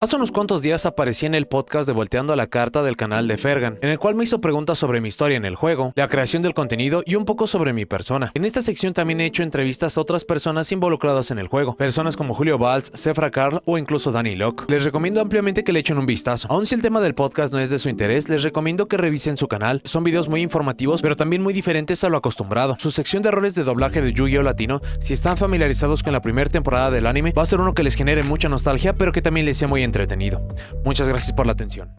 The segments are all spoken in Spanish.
Hace unos cuantos días aparecí en el podcast de Volteando a la Carta del canal de Fergan, en el cual me hizo preguntas sobre mi historia en el juego, la creación del contenido y un poco sobre mi persona. En esta sección también he hecho entrevistas a otras personas involucradas en el juego, personas como Julio Valls, Zefra Karl o incluso Danny Locke. Les recomiendo ampliamente que le echen un vistazo. Aun si el tema del podcast no es de su interés, les recomiendo que revisen su canal. Son videos muy informativos, pero también muy diferentes a lo acostumbrado. Su sección de roles de doblaje de Yu-Gi-Oh! Latino, si están familiarizados con la primera temporada del anime, va a ser uno que les genere mucha nostalgia, pero que también les sea muy entretenido. Muchas gracias por la atención.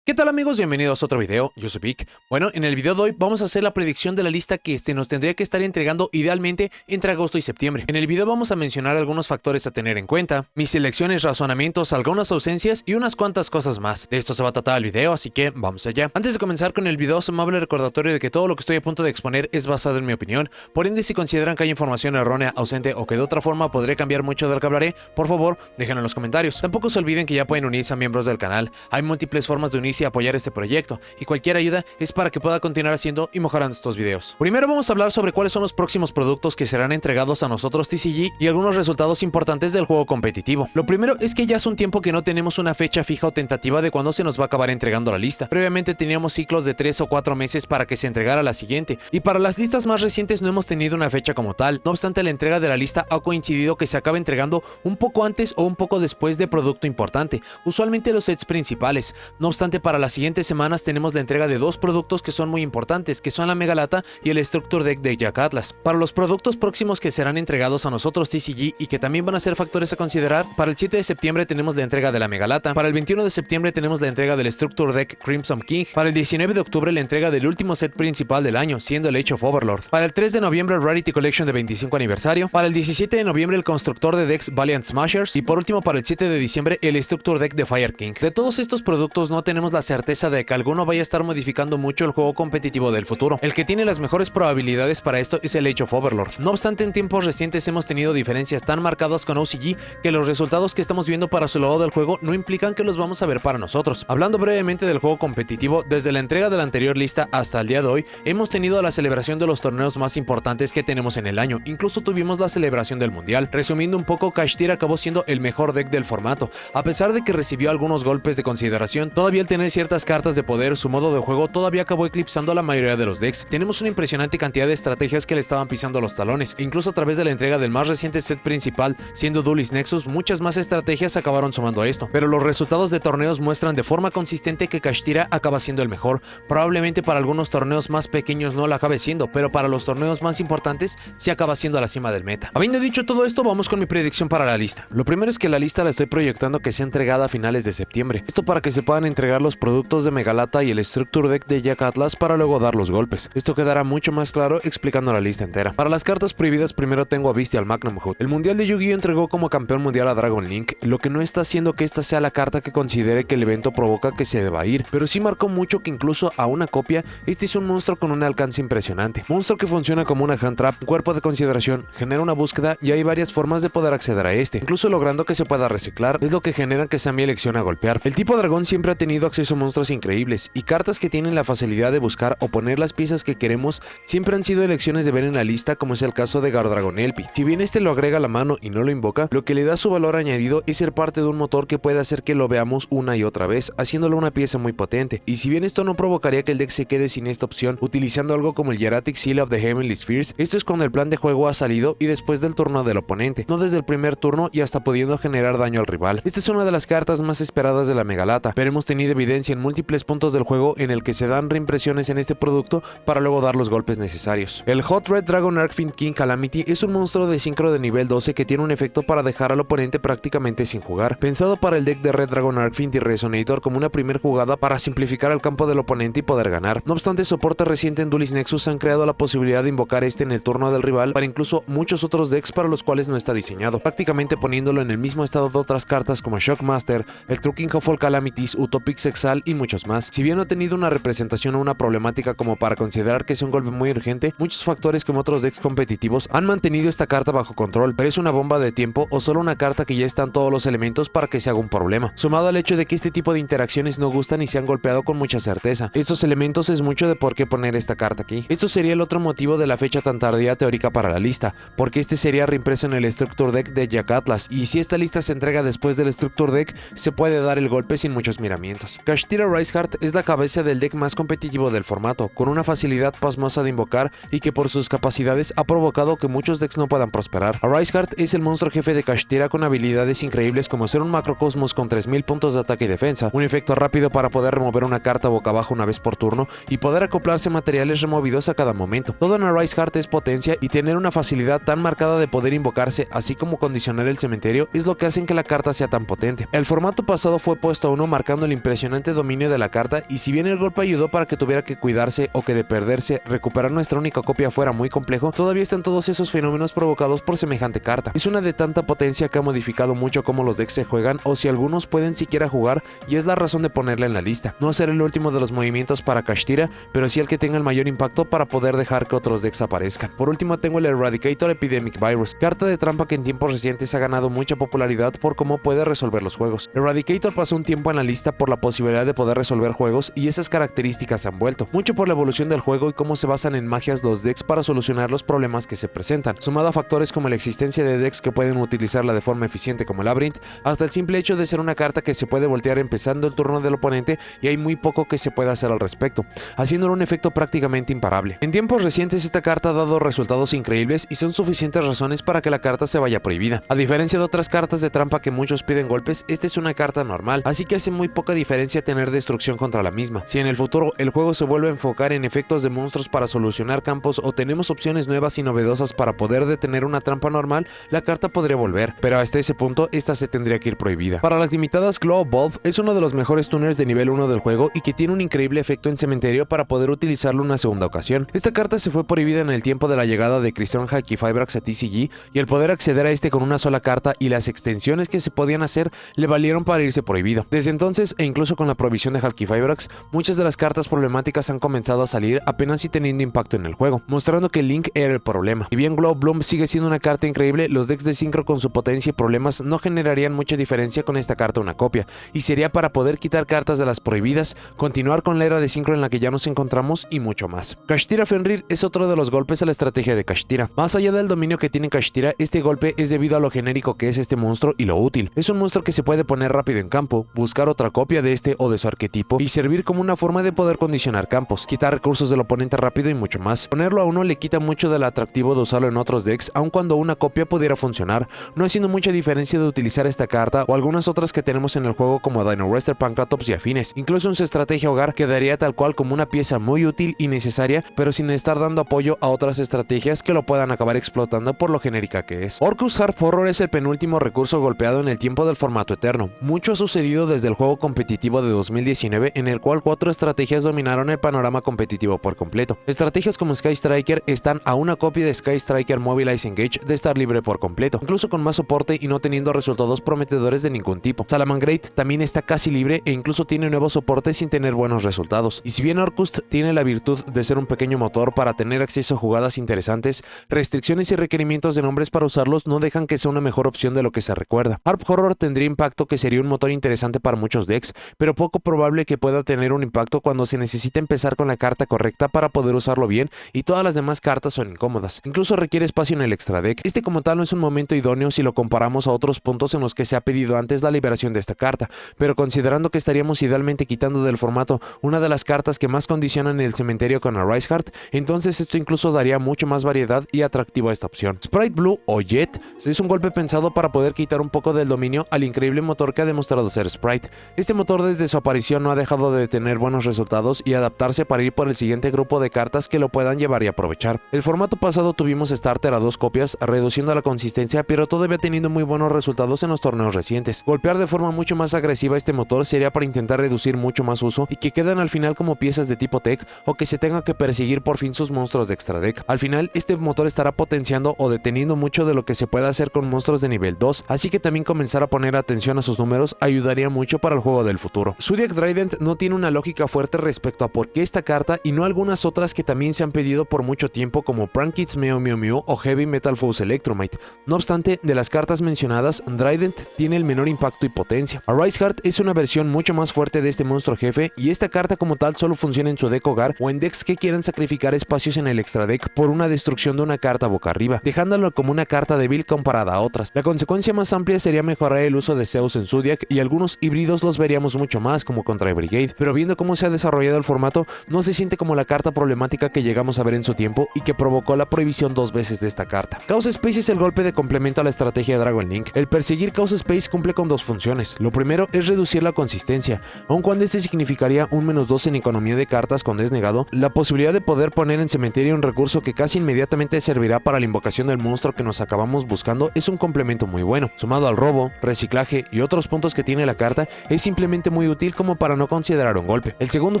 ¿Qué tal amigos? Bienvenidos a otro video, yo soy Vic. Bueno, en el video de hoy vamos a hacer la predicción de la lista que nos tendría que estar entregando idealmente entre agosto y septiembre. En el video vamos a mencionar algunos factores a tener en cuenta, mis selecciones, razonamientos, algunas ausencias y unas cuantas cosas más. De esto se va a tratar el video, así que vamos allá. Antes de comenzar con el video, se me amable recordatorio de que todo lo que estoy a punto de exponer es basado en mi opinión. Por ende, si consideran que hay información errónea, ausente o que de otra forma podría cambiar mucho de lo que hablaré, por favor, déjenlo en los comentarios. Tampoco se olviden que ya pueden unirse a miembros del canal. Hay múltiples formas de unirse y apoyar este proyecto, y cualquier ayuda es para que pueda continuar haciendo y mejorando estos videos. Primero vamos a hablar sobre cuáles son los próximos productos que serán entregados a nosotros TCG y algunos resultados importantes del juego competitivo. Lo primero es que ya hace un tiempo que no tenemos una fecha fija o tentativa de cuándo se nos va a acabar entregando la lista. Previamente teníamos ciclos de 3 o 4 meses para que se entregara la siguiente, y para las listas más recientes no hemos tenido una fecha como tal. No obstante, la entrega de la lista ha coincidido que se acaba entregando un poco antes o un poco después de producto importante, usualmente los sets principales. No obstante, para las siguientes semanas tenemos la entrega de dos productos que son muy importantes, que son la Mega Lata y el Structure Deck de Jack Atlas. Para los productos próximos que serán entregados a nosotros TCG y que también van a ser factores a considerar, para el 7 de septiembre tenemos la entrega de la Mega Lata, para el 21 de septiembre tenemos la entrega del Structure Deck Crimson King, para el 19 de octubre la entrega del último set principal del año, siendo el Age of Overlord, para el 3 de noviembre el Rarity Collection de 25 aniversario, para el 17 de noviembre el constructor de decks Valiant Smashers y por último para el 7 de diciembre el Structure Deck de Fire King. De todos estos productos no tenemos la certeza de que alguno vaya a estar modificando mucho el juego competitivo del futuro. El que tiene las mejores probabilidades para esto es el Age of Overlord. No obstante, en tiempos recientes hemos tenido diferencias tan marcadas con OCG que los resultados que estamos viendo para su lado del juego no implican que los vamos a ver para nosotros. Hablando brevemente del juego competitivo, desde la entrega de la anterior lista hasta el día de hoy, hemos tenido la celebración de los torneos más importantes que tenemos en el año. Incluso tuvimos la celebración del mundial. Resumiendo un poco, Kashtira acabó siendo el mejor deck del formato. A pesar de que recibió algunos golpes de consideración, todavía al tener ciertas cartas de poder, su modo de juego todavía acabó eclipsando a la mayoría de los decks. Tenemos una impresionante cantidad de estrategias que le estaban pisando los talones. Incluso a través de la entrega del más reciente set principal, siendo Duelist Nexus, muchas más estrategias acabaron sumando a esto. Pero los resultados de torneos muestran de forma consistente que Kashtira acaba siendo el mejor. Probablemente para algunos torneos más pequeños no lo acabe siendo, pero para los torneos más importantes sí acaba siendo a la cima del meta. Habiendo dicho todo esto, vamos con mi predicción para la lista. Lo primero es que la lista la estoy proyectando que sea entregada a finales de septiembre. Esto para que se puedan entregar los productos de Mega Lata y el Structure Deck de Jack Atlas para luego dar los golpes. Esto quedará mucho más claro explicando la lista entera. Para las cartas prohibidas primero tengo a Bestial Magnum Hood. El mundial de Yu-Gi-Oh! Entregó como campeón mundial a Dragon Link, lo que no está haciendo que esta sea la carta que considere que el evento provoca que se deba ir, pero sí marcó mucho que incluso a una copia, este es un monstruo con un alcance impresionante. Monstruo que funciona como una hand trap, cuerpo de consideración, genera una búsqueda y hay varias formas de poder acceder a este, incluso logrando que se pueda reciclar, es lo que genera que sea mi elección a golpear. El tipo dragón siempre ha tenido acceso a monstruos increíbles y cartas que tienen la facilidad de buscar o poner las piezas que queremos siempre han sido elecciones de ver en la lista, como es el caso de Gardragon Elpi. Si bien este lo agrega a la mano y no lo invoca, lo que le da su valor añadido es ser parte de un motor que puede hacer que lo veamos una y otra vez, haciéndolo una pieza muy potente. Y si bien esto no provocaría que el deck se quede sin esta opción, utilizando algo como el Hieratic Seal of the Heavenly Spheres, esto es cuando el plan de juego ha salido y después del turno del oponente, no desde el primer turno y hasta pudiendo generar daño al rival. Esta es una de las cartas más esperadas de la Mega Lata, pero hemos tenido evidencia en múltiples puntos del juego en el que se dan reimpresiones en este producto para luego dar los golpes necesarios. El Hot Red Dragon Arcfiend King Calamity es un monstruo de sincro de nivel 12 que tiene un efecto para dejar al oponente prácticamente sin jugar, pensado para el deck de Red Dragon Arcfiend y Resonator como una primera jugada para simplificar el campo del oponente y poder ganar. No obstante, soporte reciente en Duelist Nexus han creado la posibilidad de invocar este en el turno del rival para incluso muchos otros decks para los cuales no está diseñado, prácticamente poniéndolo en el mismo estado de otras cartas como Shockmaster, el True King of All Calamities, Utopic Sal y muchos más. Si bien no ha tenido una representación o una problemática como para considerar que es un golpe muy urgente, muchos factores como otros decks competitivos han mantenido esta carta bajo control, pero es una bomba de tiempo o solo una carta que ya están todos los elementos para que se haga un problema, sumado al hecho de que este tipo de interacciones no gustan y se han golpeado con mucha certeza. Estos elementos es mucho de por qué poner esta carta aquí. Esto sería el otro motivo de la fecha tan tardía teórica para la lista, porque este sería reimpreso en el Structure Deck de Jack Atlas, y si esta lista se entrega después del Structure Deck, se puede dar el golpe sin muchos miramientos. Kashtira Riseheart es la cabeza del deck más competitivo del formato, con una facilidad pasmosa de invocar y que por sus capacidades ha provocado que muchos decks no puedan prosperar. Riseheart es el monstruo jefe de Kashtira con habilidades increíbles como ser un macrocosmos con 3000 puntos de ataque y defensa, un efecto rápido para poder remover una carta boca abajo una vez por turno y poder acoplarse materiales removidos a cada momento. Todo en Riseheart es potencia y tener una facilidad tan marcada de poder invocarse, así como condicionar el cementerio, es lo que hacen que la carta sea tan potente. El formato pasado fue puesto a 1 marcando el impresionante dominio de la carta, y si bien el golpe ayudó para que tuviera que cuidarse o que de perderse recuperar nuestra única copia fuera muy complejo, todavía están todos esos fenómenos provocados por semejante carta. Es una de tanta potencia que ha modificado mucho cómo los decks se juegan o si algunos pueden siquiera jugar, y es la razón de ponerla en la lista. No ser el último de los movimientos para Kashtira, pero sí el que tenga el mayor impacto para poder dejar que otros decks aparezcan. Por último tengo el Eradicator Epidemic Virus, carta de trampa que en tiempos recientes ha ganado mucha popularidad por cómo puede resolver los juegos. Eradicator pasó un tiempo en la lista por la posibilidad de poder resolver juegos, y esas características se han vuelto mucho por la evolución del juego y cómo se basan en magias los decks para solucionar los problemas que se presentan, sumado a factores como la existencia de decks que pueden utilizarla de forma eficiente como Labyrinth, hasta el simple hecho de ser una carta que se puede voltear empezando el turno del oponente y hay muy poco que se pueda hacer al respecto, haciéndolo un efecto prácticamente imparable. En tiempos recientes esta carta ha dado resultados increíbles y son suficientes razones para que la carta se vaya prohibida. A diferencia de otras cartas de trampa que muchos piden golpes, esta es una carta normal, así que hace muy poca diferencia tener destrucción contra la misma. Si en el futuro el juego se vuelve a enfocar en efectos de monstruos para solucionar campos o tenemos opciones nuevas y novedosas para poder detener una trampa normal, la carta podría volver, pero hasta ese punto esta se tendría que ir prohibida. Para las limitadas, Claw Wolf es uno de los mejores tuners de nivel 1 del juego y que tiene un increíble efecto en cementerio para poder utilizarlo una segunda ocasión. Esta carta se fue prohibida en el tiempo de la llegada de Crystron Halqifibrax a TCG, y el poder acceder a este con una sola carta y las extensiones que se podían hacer le valieron para irse prohibido. Desde entonces, e incluso con la prohibición de Halqifibrax, muchas de las cartas problemáticas han comenzado a salir apenas y teniendo impacto en el juego, mostrando que Link era el problema. Si bien Glow Bloom sigue siendo una carta increíble, los decks de sincro con su potencia y problemas no generarían mucha diferencia con esta carta una copia, y sería para poder quitar cartas de las prohibidas, continuar con la era de sincro en la que ya nos encontramos y mucho más. Kashtira Fenrir es otro de los golpes a la estrategia de Kashtira. Más allá del dominio que tiene Kashtira, este golpe es debido a lo genérico que es este monstruo y lo útil. Es un monstruo que se puede poner rápido en campo, buscar otra copia de este o de su arquetipo y servir como una forma de poder condicionar campos, quitar recursos del oponente rápido y mucho más. Ponerlo a uno le quita mucho del atractivo de usarlo en otros decks, aun cuando una copia pudiera funcionar, no haciendo mucha diferencia de utilizar esta carta o algunas otras que tenemos en el juego como Dino Wrestler, Pancratops y afines. Incluso en su estrategia hogar quedaría tal cual como una pieza muy útil y necesaria, pero sin estar dando apoyo a otras estrategias que lo puedan acabar explotando por lo genérica que es. Orcus Harp Horror es el penúltimo recurso golpeado en el tiempo del formato eterno. Mucho ha sucedido desde el juego competitivo de 2019, en el cual 4 estrategias dominaron el panorama competitivo por completo. Estrategias como Sky Striker están a una copia de Sky Striker Mobilize Engage de estar libre por completo, incluso con más soporte y no teniendo resultados prometedores de ningún tipo. Salamangreat también está casi libre e incluso tiene nuevos soportes sin tener buenos resultados. Y si bien Orcust tiene la virtud de ser un pequeño motor para tener acceso a jugadas interesantes, restricciones y requerimientos de nombres para usarlos no dejan que sea una mejor opción de lo que se recuerda. Harp Horror tendría impacto que sería un motor interesante para muchos decks, pero poco probable que pueda tener un impacto cuando se necesita empezar con la carta correcta para poder usarlo bien y todas las demás cartas son incómodas. Incluso requiere espacio en el extra deck. Este como tal no es un momento idóneo si lo comparamos a otros puntos en los que se ha pedido antes la liberación de esta carta, pero considerando que estaríamos idealmente quitando del formato una de las cartas que más condicionan el cementerio con Riseheart, entonces esto incluso daría mucho más variedad y atractivo a esta opción. Sprite Blue o Jet es un golpe pensado para poder quitar un poco del dominio al increíble motor que ha demostrado ser Sprite. Este motor desde su aparición no ha dejado de tener buenos resultados y adaptarse para ir por el siguiente grupo de cartas que lo puedan llevar y aprovechar. El formato pasado tuvimos Starter a 2 copias, reduciendo la consistencia, pero todavía teniendo muy buenos resultados en los torneos recientes. Golpear de forma mucho más agresiva este motor sería para intentar reducir mucho más uso y que quedan al final como piezas de tipo tech o que se tenga que perseguir por fin sus monstruos de extra deck. Al final este motor estará potenciando o deteniendo mucho de lo que se puede hacer con monstruos de nivel 2, así que también comenzar a poner atención a sus números ayudaría mucho para el juego del futuro. futuro. Zodiac Trident no tiene una lógica fuerte respecto a por qué esta carta y no algunas otras que también se han pedido por mucho tiempo como Prank Kids Mew Mew Mew o Heavy Metal Foes Electromite. No obstante, de las cartas mencionadas, Trident tiene el menor impacto y potencia. Arise Heart es una versión mucho más fuerte de este monstruo jefe y esta carta como tal solo funciona en su deck hogar o en decks que quieran sacrificar espacios en el extra deck por una destrucción de una carta boca arriba, dejándolo como una carta débil comparada a otras. La consecuencia más amplia sería mejorar el uso de Zeus en Zodiac y algunos híbridos los veríamos mucho más como contra Brigade, pero viendo cómo se ha desarrollado el formato, no se siente como la carta problemática que llegamos a ver en su tiempo y que provocó la prohibición 2 veces de esta carta. Chaos Space es el golpe de complemento a la estrategia de Dragon Link. El perseguir Chaos Space cumple con dos funciones. Lo primero es reducir la consistencia, aun cuando este significaría un -2 en economía de cartas cuando es negado, la posibilidad de poder poner en cementerio un recurso que casi inmediatamente servirá para la invocación del monstruo que nos acabamos buscando es un complemento muy bueno. Sumado al robo, reciclaje y otros puntos que tiene la carta, es simplemente muy útil como para no considerar un golpe. El segundo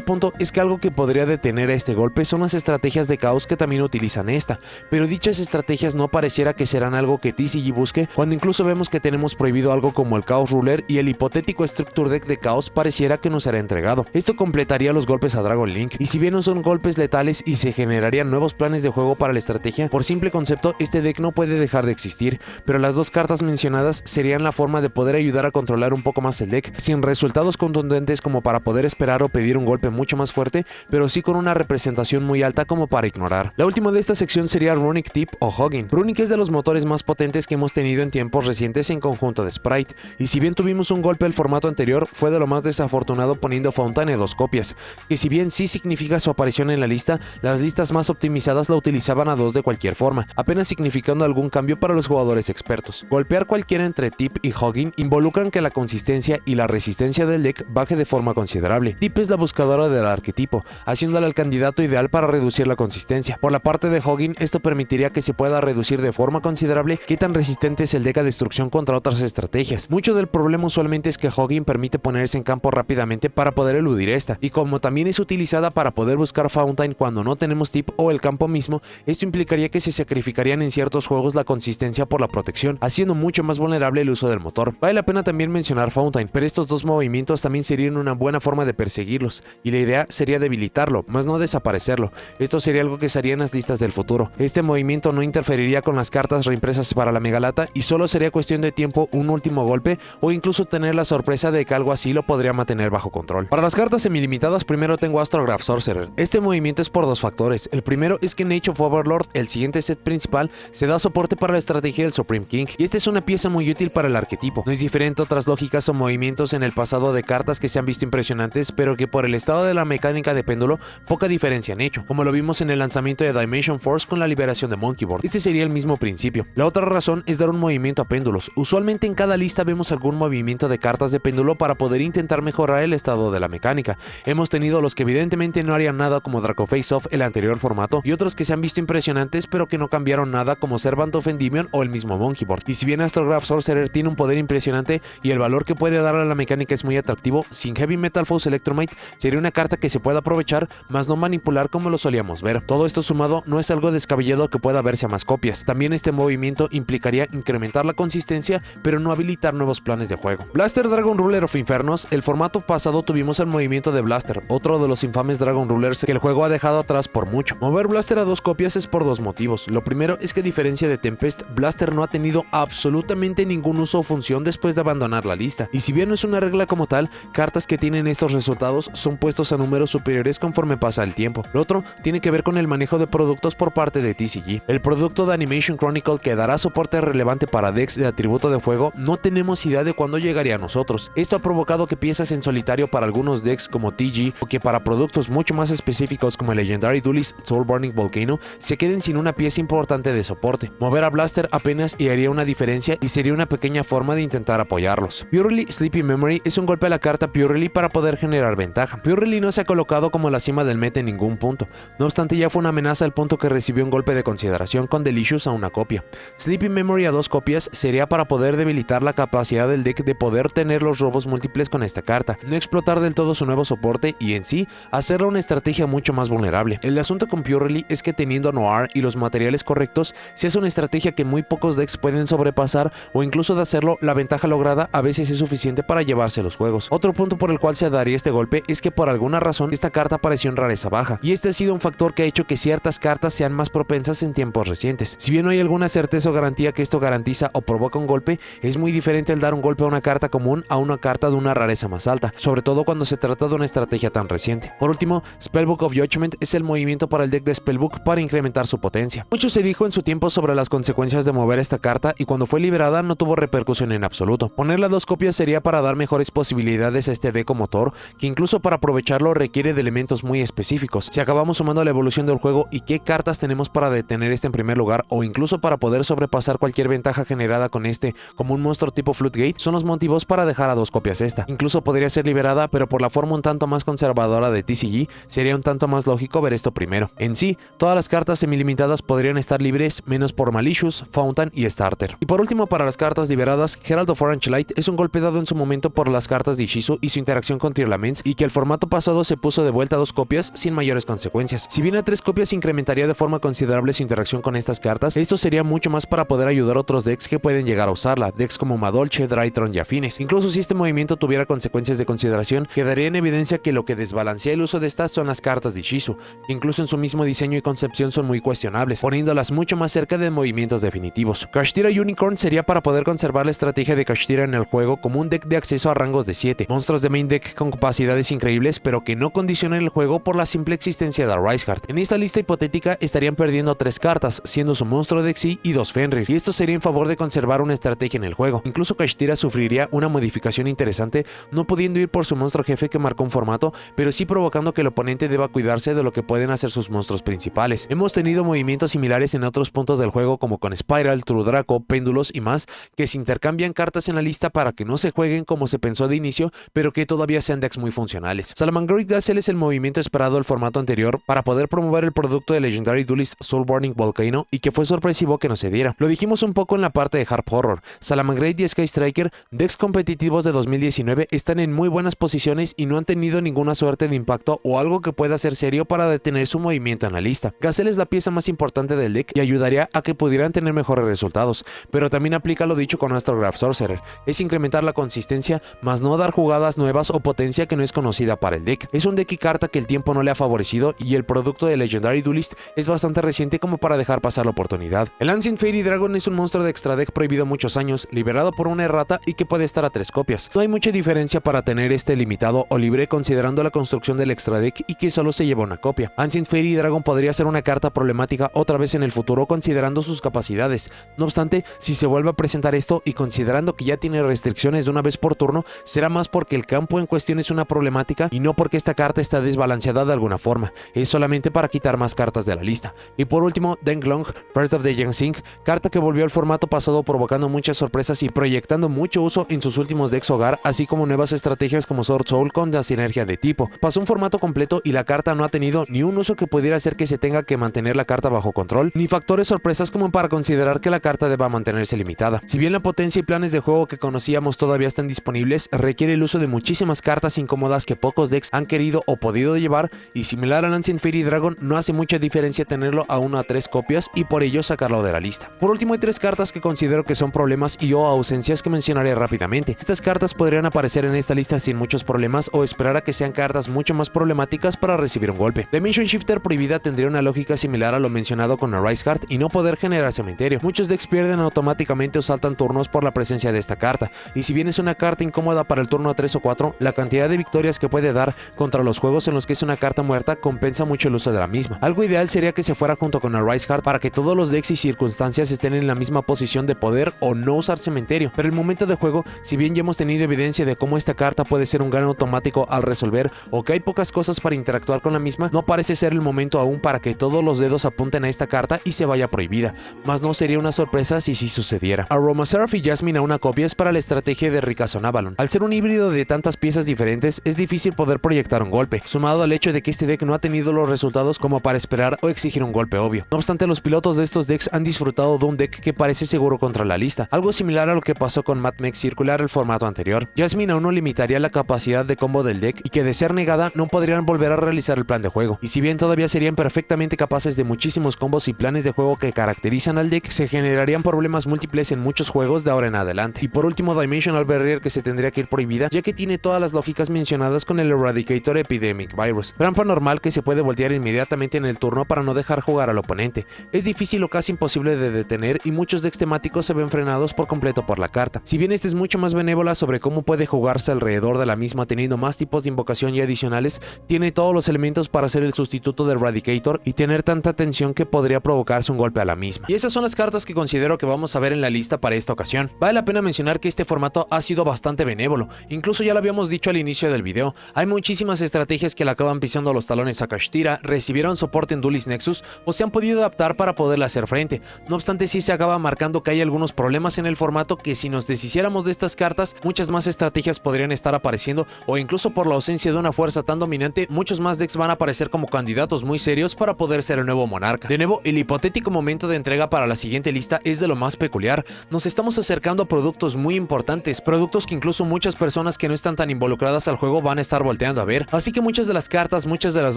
punto es que algo que podría detener a este golpe son las estrategias de caos que también utilizan esta, pero dichas estrategias no pareciera que serán algo que TCG busque cuando incluso vemos que tenemos prohibido algo como el Chaos Ruler y el hipotético Structure Deck de caos pareciera que nos será entregado. Esto completaría los golpes a Dragon Link, y si bien no son golpes letales y se generarían nuevos planes de juego para la estrategia, por simple concepto este deck no puede dejar de existir, pero las dos cartas mencionadas serían la forma de poder ayudar a controlar un poco más el deck, sin resultados contundentes como para poder esperar o pedir un golpe mucho más fuerte, pero sí con una representación muy alta como para ignorar. La última de esta sección sería Runic Tip o Hugging. Runic es de los motores más potentes que hemos tenido en tiempos recientes en conjunto de Sprite, y si bien tuvimos un golpe al formato anterior, fue de lo más desafortunado poniendo Fountain en 2 copias, que si bien sí significa su aparición en la lista, las listas más optimizadas la utilizaban a 2 de cualquier forma, apenas significando algún cambio para los jugadores expertos. Golpear cualquiera entre Tip y Hugging involucran que la consistencia y la resistencia del deck baje de forma considerable. Tip es la buscadora del arquetipo, haciéndola el candidato ideal para reducir la consistencia. Por la parte de Hugging, esto permitiría que se pueda reducir de forma considerable qué tan resistente es el deck a destrucción contra otras estrategias. Mucho del problema usualmente es que Hugging permite ponerse en campo rápidamente para poder eludir esta, y como también es utilizada para poder buscar Fountain cuando no tenemos Tip o el campo mismo, esto implicaría que se sacrificarían en ciertos juegos la consistencia por la protección, haciendo mucho más vulnerable el uso del motor. Vale la pena también mencionar Fountain, pero estos dos movimientos también serían una buena forma de perseguirlos, y la idea sería debilitarlo, más no desaparecerlo. Esto sería algo que se haría en las listas del futuro. Este movimiento no interferiría con las cartas reimpresas para la Megalata y solo sería cuestión de tiempo un último golpe o incluso tener la sorpresa de que algo así lo podría mantener bajo control. Para las cartas semilimitadas primero tengo Astrograph Sorcerer. Este movimiento es por dos factores. El primero es que en Age of Overlord, el siguiente set principal, se da soporte para la estrategia del Supreme King, y esta es una pieza muy útil para el arquetipo. No es diferente a otras lógicas o movimientos en el pasado de cartas que se han visto impresionantes, pero que por el estado de la mecánica de péndulo, poca diferencia han hecho, como lo vimos en el lanzamiento de Dimension Force con la liberación de Monkeyboard. Este sería el mismo principio. La otra razón es dar un movimiento a péndulos. Usualmente en cada lista vemos algún movimiento de cartas de péndulo para poder intentar mejorar el estado de la mecánica. Hemos tenido los que evidentemente no harían nada como Draco Face Off, el anterior formato, y otros que se han visto impresionantes pero que no cambiaron nada como Servant of Endymion o el mismo Monkeyboard. Y si bien Astrograph Sorcerer tiene un poder impresionante y el valor que puede dar a la mecánica es muy atractivo, sin Heavy Metal Foes Electromite sería una carta que se pueda aprovechar, más no manipular como lo solíamos ver. Todo esto sumado no es algo descabellado que pueda verse a más copias. También este movimiento implicaría incrementar la consistencia, pero no habilitar nuevos planes de juego. Blaster Dragon Ruler of Infernos. El formato pasado tuvimos el movimiento de Blaster, otro de los infames Dragon Rulers que el juego ha dejado atrás por mucho. Mover Blaster a 2 copias es por 2 motivos. Lo primero es que a diferencia de Tempest, Blaster no ha tenido absolutamente ningún uso o función después de abandonar la lista, y si bien no es una regla como tal, cartas que tienen estos resultados son puestos a números superiores conforme pasa el tiempo. Lo otro tiene que ver con el manejo de productos por parte de TCG. El producto de Animation Chronicle, que dará soporte relevante para decks de atributo de fuego, no tenemos idea de cuándo llegaría a nosotros. Esto ha provocado que piezas en solitario para algunos decks como TG, o que para productos mucho más específicos como el Legendary Duelist Soul Burning Volcano, se queden sin una pieza importante de soporte. Mover a Blaster apenas y haría una diferencia, y sería una pequeña forma de intentar apoyarlos. Purely Sleepy Memory es un golpe a la carta Purely para poder generar ventaja. Purely no se ha colocado como la cima del meta en ningún punto, no obstante ya fue una amenaza al punto que recibió un golpe de consideración con Delicious a una copia. Sleepy Memory a 2 copias sería para poder debilitar la capacidad del deck de poder tener los robos múltiples con esta carta, no explotar del todo su nuevo soporte y en sí hacerla una estrategia mucho más vulnerable. El asunto con Purely es que teniendo Noir y los materiales correctos, si es una estrategia que muy pocos decks pueden sobrepasar, o incluso de hacerlo, la ventaja lograda a veces es suficiente para llevarse los juegos. Otro punto por el cual se daría este golpe es que por alguna razón esta carta apareció en rareza baja, y este ha sido un factor que ha hecho que ciertas cartas sean más propensas en tiempos recientes. Si bien no hay alguna certeza o garantía que esto garantiza o provoca un golpe, es muy diferente el dar un golpe a una carta común a una carta de una rareza más alta, sobre todo cuando se trata de una estrategia tan reciente. Por último, Spellbook of Judgment es el movimiento para el deck de Spellbook para incrementar su potencia. Mucho se dijo en su tiempo sobre las consecuencias de mover esta carta y cuando fue liberada no tuvo repercusión en absoluto. Ponerle 2 copias sería para dar mejores posibilidades a este deck como motor, que incluso para aprovecharlo requiere de elementos muy específicos. Si acabamos sumando la evolución del juego y qué cartas tenemos para detener este en primer lugar o incluso para poder sobrepasar cualquier ventaja generada con este como un monstruo tipo Floodgate, son los motivos para dejar a 2 copias esta. Incluso podría ser liberada, pero por la forma un tanto más conservadora de TCG, sería un tanto más lógico ver esto primero. En sí, todas las cartas semilimitadas podrían estar libres, menos por Malicious, Fountain y Starter. Y por último, para las cartas liberadas, Herald of Orange Light es un golpe dado en su momento por las cartas de Ishizu y su interacción con Tearlaments, y que el formato pasado se puso de vuelta a 2 copias sin mayores consecuencias. Si bien a 3 copias incrementaría de forma considerable su interacción con estas cartas, esto sería mucho más para poder ayudar a otros decks que pueden llegar a usarla, decks como Madolche, Drytron y afines. Incluso si este movimiento tuviera consecuencias de consideración, quedaría en evidencia que lo que desbalancea el uso de estas son las cartas de Ishizu, que incluso en su mismo diseño y concepción son muy cuestionables, poniéndolas mucho más cerca de movimientos definitivos. Kashtira Unicorn sería para poder conservar la estrategia de Kashtira en el juego como un deck de acceso a rangos de 7, monstruos de main deck con capacidades increíbles pero que no condicionan el juego por la simple existencia de Riseheart. En esta lista hipotética estarían perdiendo 3 cartas, siendo su monstruo de Xyz y 2 Fenrir, y esto sería en favor de conservar una estrategia en el juego. Incluso Kashtira sufriría una modificación interesante, no pudiendo ir por su monstruo jefe que marcó un formato, pero sí provocando que el oponente deba cuidarse de lo que pueden hacer sus monstruos principales. Hemos tenido movimientos similares en otros puntos del juego como con Spiral, True Draco, Péndulos y más, que se intercambian cartas en la lista para que no se jueguen como se pensó de inicio, pero que todavía sean decks muy funcionales. Salamangreat Gazelle es el movimiento esperado del formato anterior para poder promover el producto de Legendary Duelist Soulburning Volcano y que fue sorpresivo que no se diera. Lo dijimos un poco en la parte de Harp Horror. Salamangreat y Sky Striker, decks competitivos de 2019, están en muy buenas posiciones y no han tenido ninguna suerte de impacto o algo que pueda ser serio para detener su movimiento en la lista. Gazelle es la pieza más importante del deck y ayudaría a que pudieran tener mejores resultados, pero también aplica lo dicho con Astrograph Sorcerer, es incrementar la consistencia, más no dar jugadas nuevas o potencia que no es conocida para el deck. Es un deck y carta que el tiempo no le ha favorecido y el producto de Legendary Duelist es bastante reciente como para dejar pasar la oportunidad. El Ancient Fairy Dragon es un monstruo de extra deck prohibido muchos años, liberado por una errata y que puede estar a 3 copias. No hay mucha diferencia para tener este limitado o libre considerando la construcción del extra deck y que solo se lleva una copia. Ancient Fairy Dragon podría ser una carta problemática otra vez en el futuro considerando sus capacidades. No obstante, si se vuelve a presentar esto y considerando que ya tiene restricciones de una vez por turno, será más porque el campo en cuestión es una problemática y no porque esta carta está desbalanceada de alguna forma, es solamente para quitar más cartas de la lista. Y por último, Denglong, First of the Yansing, carta que volvió al formato pasado provocando muchas sorpresas y proyectando mucho uso en sus últimos decks hogar, así como nuevas estrategias como Sword Soul con la sinergia de tipo. Pasó un formato completo y la carta no ha tenido ni un uso que pudiera hacer que se tenga que mantener la carta bajo control, ni factores sorpresas como para considerar que la carta deba mantenerse limitada. Si bien la potencia y planes de juego que conocíamos todavía están disponibles, requiere el uso de muchísimas cartas incómodas que pocos decks han querido o podido llevar, y similar al Ancient Fairy Dragon no hace mucha diferencia tenerlo a 1 a 3 copias y por ello sacarlo de la lista. Por último, hay 3 cartas que considero que son problemas y o ausencias que mencionaré rápidamente. Estas cartas podrían aparecer en esta lista sin muchos problemas o esperar a que sean cartas mucho más problemáticas para recibir un golpe. Dimension Shifter prohibida tendría una lógica similar a lo mencionado con Riseheart y no poder generar cementerio. Muchos decks pierden automáticamente o saltan turnos por la presencia de esta carta, y si bien es una carta incómoda para el turno 3 o 4, la cantidad de victorias que puede dar contra los juegos en los que es una carta muerta compensa mucho el uso de la misma. Algo ideal sería que se fuera junto con Riseheart para que todos los decks y circunstancias estén en la misma posición de poder o no usar cementerio, pero el momento de juego, si bien ya hemos tenido evidencia de cómo esta carta puede ser un gano automático al resolver o que hay pocas cosas para interactuar con la misma, no parece ser el momento aún para que todos los dedos apunten a esta carta y se vaya prohibida, más no sería una sorpresa si sí sucediera. Aromaseraph y Jasmine a una copia es para la estrategia de Rikazon Avalon. Al ser un híbrido de tantas piezas diferentes, es difícil poder proyectar un golpe, sumado al hecho de que este deck no ha tenido los resultados como para esperar o exigir un golpe obvio. No obstante, los pilotos de estos decks han disfrutado de un deck que parece seguro contra la lista, algo similar a lo que pasó con Mad Mech Circular el formato anterior. Jasmine aún no limitaría la capacidad de combo del deck y que de ser negada no podrían volver a realizar el plan de juego, y si bien todavía serían perfectamente capaces de muchísimos combos y planes de juego que caracterizan al deck, se generarían problemas múltiples en muchos juegos de ahora en adelante. Y por último, Dimensional Barrier, que se tendría que ir prohibida partida, ya que tiene todas las lógicas mencionadas con el Eradicator Epidemic Virus, trampa normal que se puede voltear inmediatamente en el turno para no dejar jugar al oponente. Es difícil o casi imposible de detener y muchos decks temáticos se ven frenados por completo por la carta. Si bien esta es mucho más benévola sobre cómo puede jugarse alrededor de la misma teniendo más tipos de invocación y adicionales, tiene todos los elementos para ser el sustituto del Eradicator y tener tanta tensión que podría provocarse un golpe a la misma. Y esas son las cartas que considero que vamos a ver en la lista para esta ocasión. Vale la pena mencionar que este formato ha sido bastante benévolo, incluso ya lo habíamos dicho al inicio del video, hay muchísimas estrategias que le acaban pisando los talones a Kashtira, recibieron soporte en Duelist Nexus o se han podido adaptar para poderle hacer frente. No obstante, sí se acaba marcando que hay algunos problemas en el formato que si nos deshiciéramos de estas cartas, muchas más estrategias podrían estar apareciendo o incluso por la ausencia de una fuerza tan dominante, muchos más decks van a aparecer como candidatos muy serios para poder ser el nuevo monarca. De nuevo, el hipotético momento de entrega para la siguiente lista es de lo más peculiar. Nos estamos acercando a productos muy importantes, productos que incluso muchas personas que no están tan involucradas al juego van a estar volteando a ver, así que muchas de las cartas, muchas de las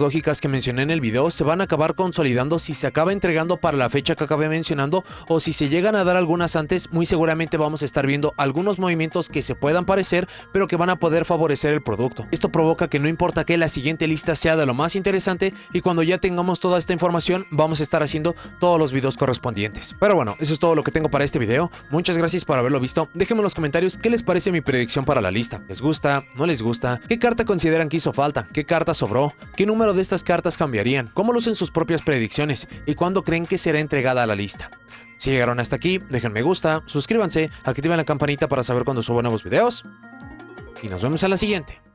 lógicas que mencioné en el video se van a acabar consolidando si se acaba entregando para la fecha que acabé mencionando, o si se llegan a dar algunas antes, muy seguramente vamos a estar viendo algunos movimientos que se puedan parecer, pero que van a poder favorecer el producto. Esto provoca que no importa que la siguiente lista sea de lo más interesante, y cuando ya tengamos toda esta información vamos a estar haciendo todos los videos correspondientes. Pero bueno, eso es todo lo que tengo para este video. Muchas gracias por haberlo visto. Déjenme en los comentarios qué les parece mi predicción para la lista. ¿Les gusta? ¿No les gusta? ¿Qué carta consideran que hizo falta? ¿Qué carta sobró? ¿Qué número de estas cartas cambiarían? ¿Cómo lucen sus propias predicciones? ¿Y cuándo creen que será entregada a la lista? Si llegaron hasta aquí, dejen me gusta, suscríbanse, activen la campanita para saber cuando subo nuevos videos y nos vemos a la siguiente.